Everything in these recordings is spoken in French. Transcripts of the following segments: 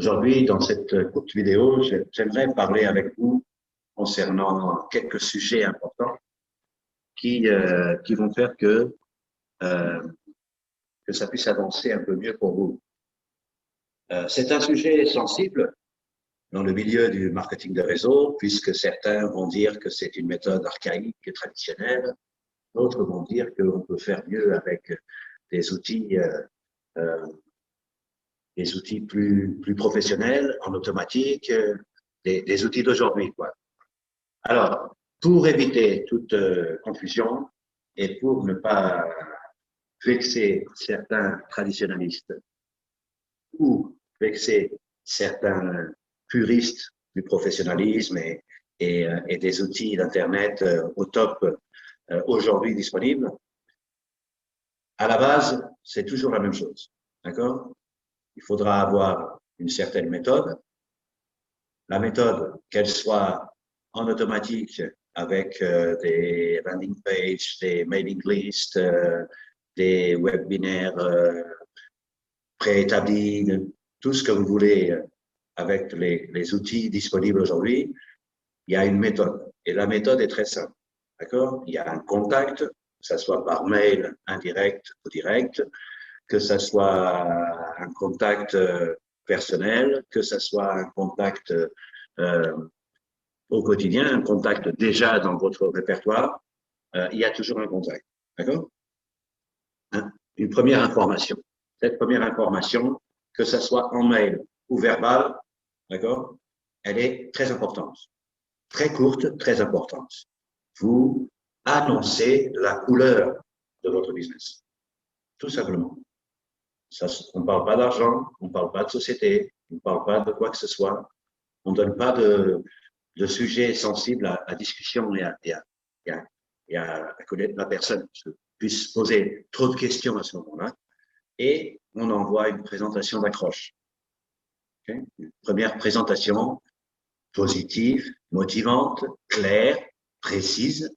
Aujourd'hui, dans cette courte vidéo, j'aimerais parler avec vous concernant quelques sujets importants qui vont faire euh, que ça puisse avancer un peu mieux pour vous. C'est un sujet sensible dans le milieu du marketing de réseau, puisque certains vont dire que c'est une méthode archaïque et traditionnelle, d'autres vont dire qu'on peut faire mieux avec des outils plus professionnels, en automatique, des outils d'aujourd'hui, quoi. Alors, pour éviter toute confusion et pour ne pas vexer certains traditionalistes ou vexer certains puristes du professionnalisme et des outils d'Internet au top aujourd'hui disponibles, à la base, c'est toujours la même chose. D'accord? Il faudra avoir une certaine méthode. La méthode, qu'elle soit en automatique avec des landing pages, des mailing lists, des webinaires préétablis, tout ce que vous voulez avec les outils disponibles aujourd'hui, il y a une méthode. Et la méthode est très simple. D'accord? Il y a un contact, que ce soit par mail, indirect ou direct, que ce soit un contact personnel, que ce soit un contact au quotidien, un contact déjà dans votre répertoire, il y a toujours un contact. D'accord? Une première information. Cette première information, que ce soit en mail ou verbal, d'accord, elle est très importante. Très courte, très importante. Vous annoncez la couleur de votre business. Tout simplement. Ça, on ne parle pas d'argent, on ne parle pas de société, on ne parle pas de quoi que ce soit. On ne donne pas de sujet sensible à discussion et à connaître la personne, que puisse poser trop de questions à ce moment-là. Et on envoie une présentation d'accroche. Okay? Une première présentation positive, motivante, claire, précise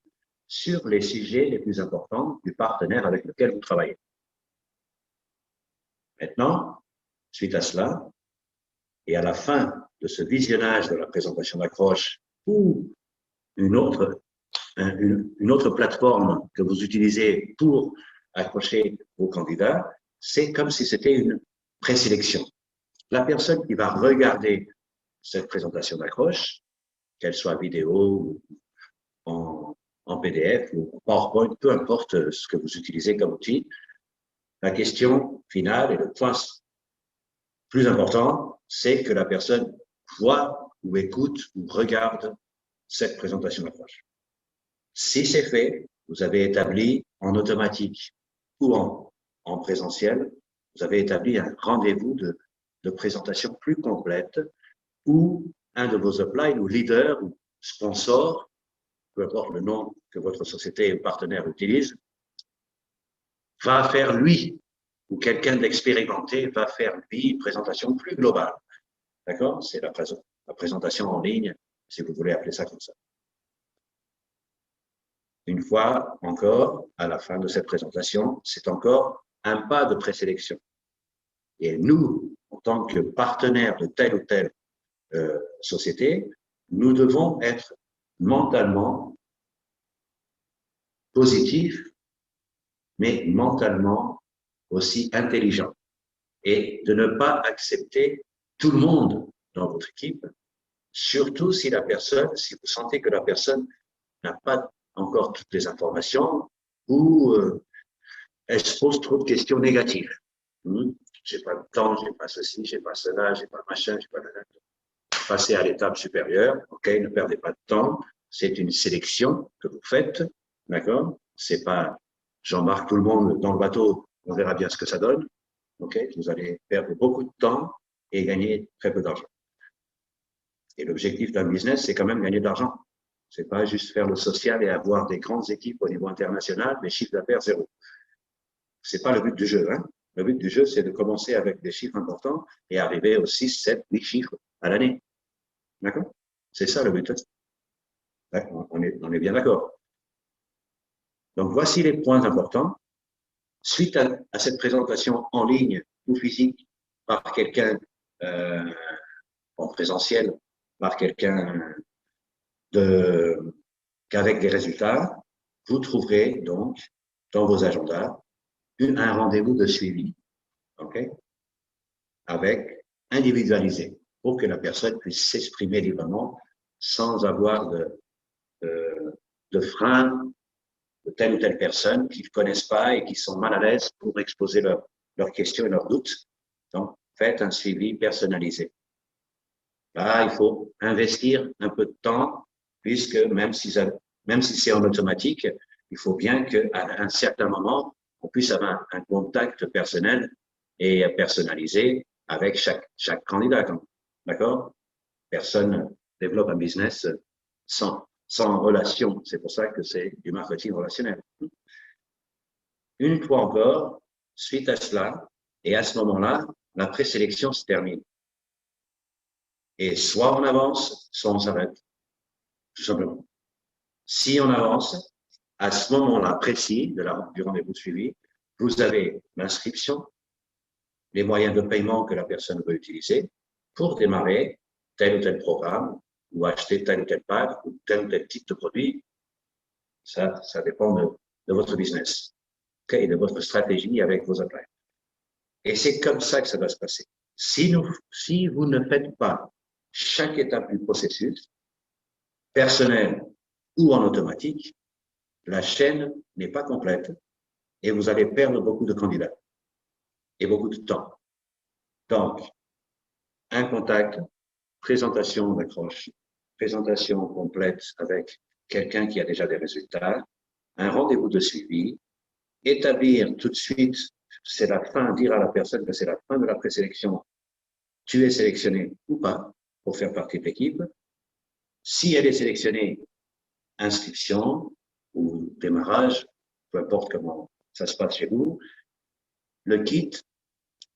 sur les sujets les plus importants du partenaire avec lequel vous travaillez. Maintenant, suite à cela, et à la fin de ce visionnage de la présentation d'accroche ou une autre plateforme que vous utilisez pour accrocher vos candidats, c'est comme si c'était une présélection. La personne qui va regarder cette présentation d'accroche, qu'elle soit vidéo ou en PDF ou en PowerPoint, peu importe ce que vous utilisez comme outil, la question finale et le point plus important, c'est que la personne voit ou écoute ou regarde cette présentation d'accroche. Si c'est fait, vous avez établi en automatique ou en présentiel, vous avez établi un rendez-vous de présentation plus complète où un de vos uplines ou leaders ou sponsors, peu importe le nom que votre société ou partenaire utilise, va faire lui, ou quelqu'un d'expérimenté va faire lui une présentation plus globale. D'accord? C'est la présentation en ligne, si vous voulez appeler ça comme ça. Une fois encore, à la fin de cette présentation, c'est encore un pas de présélection. Et nous, en tant que partenaires de telle ou telle société, nous devons être mentalement positifs, mais mentalement aussi intelligents. Et de ne pas accepter tout le monde dans votre équipe, surtout si si vous sentez que la personne n'a pas encore toutes les informations ou elle se pose trop de questions négatives. J'ai pas le temps, j'ai pas ceci, j'ai pas cela, j'ai pas machin, j'ai pas passer à l'étape supérieure. Ok, ne perdez pas de temps. C'est une sélection que vous faites, d'accord? C'est pas j'embarque tout le monde dans le bateau, on verra bien ce que ça donne. Ok, vous allez perdre beaucoup de temps et gagner très peu d'argent. Et l'objectif d'un business, c'est quand même gagner de l'argent. C'est pas juste faire le social et avoir des grandes équipes au niveau international, mais chiffre d'affaires zéro. C'est pas le but du jeu, hein. Le but du jeu, c'est de commencer avec des chiffres importants et arriver aux 6, 7, 8 chiffres à l'année. D'accord? C'est ça le but. On est bien d'accord. Donc, voici les points importants. Suite à cette présentation en ligne ou physique par quelqu'un en présentiel par quelqu'un qu'avec des résultats, vous trouverez donc dans vos agendas un rendez-vous de suivi, ok, avec individualisé, pour que la personne puisse s'exprimer librement sans avoir de frein de telle ou telle personne qu'ils ne connaissent pas et qui sont mal à l'aise pour exposer leurs questions et leurs doutes. Donc, faites un suivi personnalisé. Là, il faut investir un peu de temps, puisque même si c'est en automatique, il faut bien qu'à un certain moment, on puisse avoir un contact personnel et personnalisé avec chaque candidat. D'accord? Personne ne développe un business sans relation. C'est pour ça que c'est du marketing relationnel. Une fois encore, suite à cela, et à ce moment-là, la présélection se termine. Et soit on avance, soit on s'arrête, tout simplement. Si on avance, à ce moment-là précis du rendez-vous de suivi, vous avez l'inscription, les moyens de paiement que la personne veut utiliser pour démarrer tel ou tel programme ou acheter tel ou tel pack ou tel type de produit. Ça dépend de votre business, okay, et de votre stratégie avec vos appareils. Et c'est comme ça que ça doit se passer. Si vous ne faites pas chaque étape du processus, personnel ou en automatique, la chaîne n'est pas complète et vous allez perdre beaucoup de candidats et beaucoup de temps. Donc, un contact, présentation d'accroche, présentation complète avec quelqu'un qui a déjà des résultats, un rendez-vous de suivi, établir tout de suite, c'est la fin, dire à la personne que c'est la fin de la présélection, tu es sélectionné ou pas pour faire partie de l'équipe. Si elle est sélectionnée, inscription ou démarrage, peu importe comment ça se passe chez vous, le kit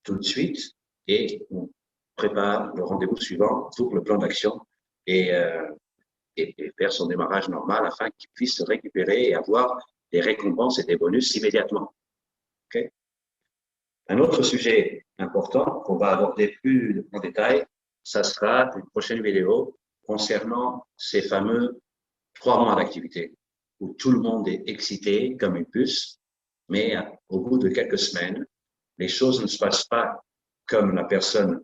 tout de suite et on prépare le rendez-vous suivant pour le plan d'action et faire son démarrage normal afin qu'il puisse se récupérer et avoir des récompenses et des bonus immédiatement. Okay? Un autre sujet important qu'on va aborder plus en détail, ça sera une prochaine vidéo concernant ces fameux 3 mois d'activité où tout le monde est excité comme une puce, mais au bout de quelques semaines, les choses ne se passent pas comme la personne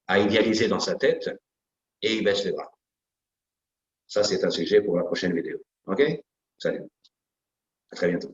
a idéalisé dans sa tête et il baisse les bras. Ça, c'est un sujet pour la prochaine vidéo. OK? Salut. À très bientôt.